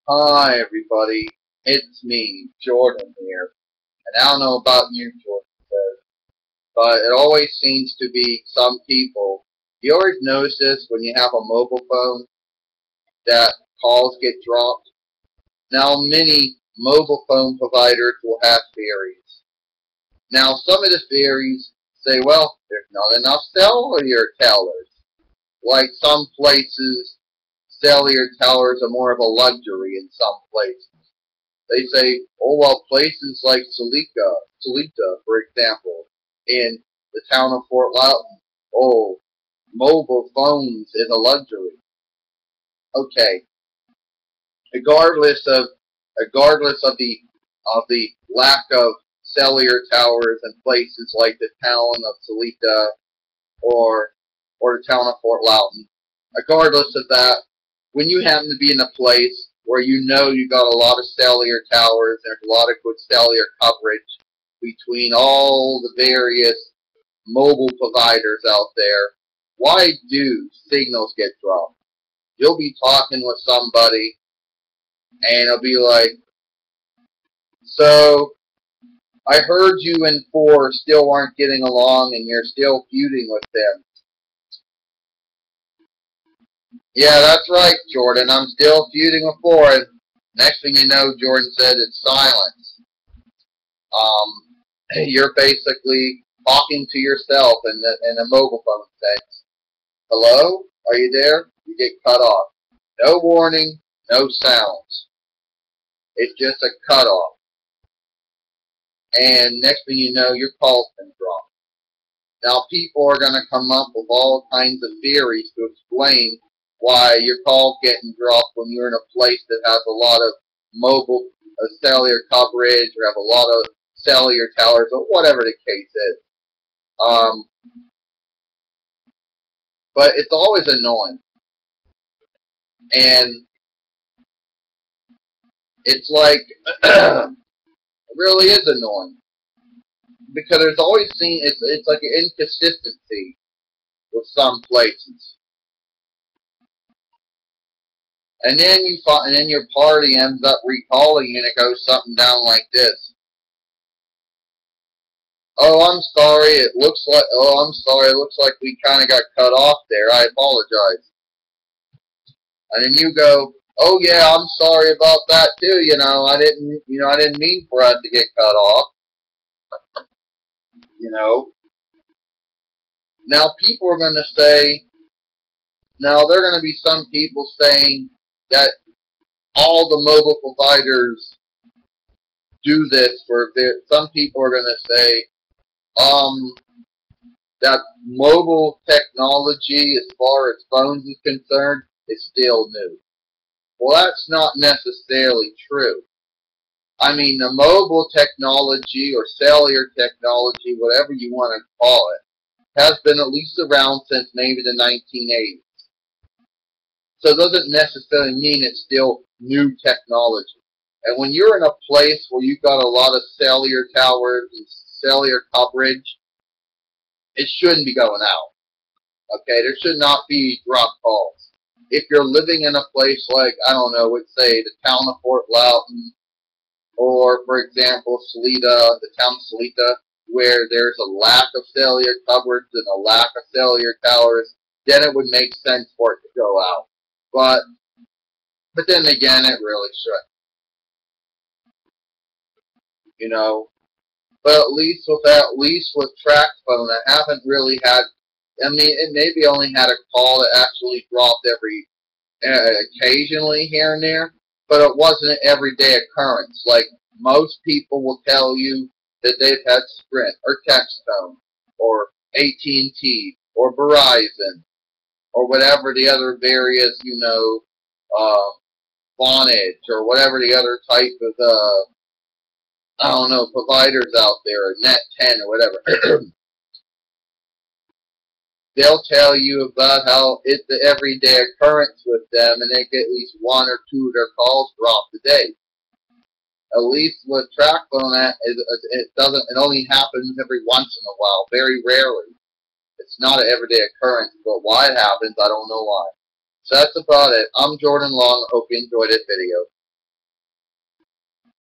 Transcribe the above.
Hi everybody, it's me, Jordan here. And I don't know about you, Jordan, but it always seems to be some people. You always notice this when you have a mobile phone that calls get dropped. Now many mobile phone providers will have ferries. Now some of the ferries say, well, there's not enough cellular towers. Like some places, cellular towers are more of a luxury in some places. They say, oh well, places like Salita, for example, in the town of Fort Loudoun, oh, mobile phones is a luxury. Okay, regardless of regardless of the lack of cellular towers in places like the town of Salita or the town of Fort Loudoun, regardless of that, when you happen to be in a place where you know you got a lot of cellular towers, there's a lot of good cellular coverage between all the various mobile providers out there, why do signals get dropped? You'll be talking with somebody and it'll be like, so I heard you and four still aren't getting along and you're still feuding with them. Yeah, that's right, Jordan. I'm still feuding with four. And next thing you know, Jordan said it's silence. You're basically talking to yourself in a mobile phone sense. Hello? Are you there? You get cut off. No warning, no sounds. It's just a cutoff. And next thing you know, your call's been dropped. Now people are going to come up with all kinds of theories to explain why your call's getting dropped when you're in a place that has a lot of mobile cellular coverage or have a lot of cellular towers or whatever the case is. But it's always annoying. And it's like, it really is annoying. Because there's always it's like an inconsistency with some places. And then your party ends up recalling and it goes something down like this. Oh, I'm sorry. It looks like we kind of got cut off there. I apologize. And then you go, oh yeah, I'm sorry about that too. I didn't mean for us to get cut off. Now people are going to say, now there are going to be some people saying that all the mobile providers do this for some people are going to say that mobile technology as far as phones is concerned is still new. Well, that's not necessarily true. I mean, the mobile technology or cellular technology, whatever you want to call it, has been at least around since maybe the 1980s. So it doesn't necessarily mean it's still new technology. And when you're in a place where you've got a lot of cellular towers and cellular coverage, it shouldn't be going out. Okay, there should not be drop calls. If you're living in a place like, I don't know, let's say the town of Fort Loudoun, or for example, Salita, the town of Salita, where there's a lack of cellular coverage and a lack of cellular towers, then it would make sense for it to go out. But then again, it really shouldn't. But at least with TracFone, I haven't really had. I mean, it maybe only had a call that actually dropped every occasionally here and there, but it wasn't an everyday occurrence. Like most people will tell you that they've had Sprint or TextFone or AT&T or Verizon or whatever the other various, Vonage or whatever the other type of, I don't know, providers out there, or Net 10 or whatever. They'll tell you about how it's the everyday occurrence with them, and they get at least one or two of their calls dropped a day. At least with TracPhone, it only happens every once in a while, very rarely. It's not an everyday occurrence, but why it happens, I don't know why. So that's about it. I'm Jordan Long. I hope you enjoyed this video.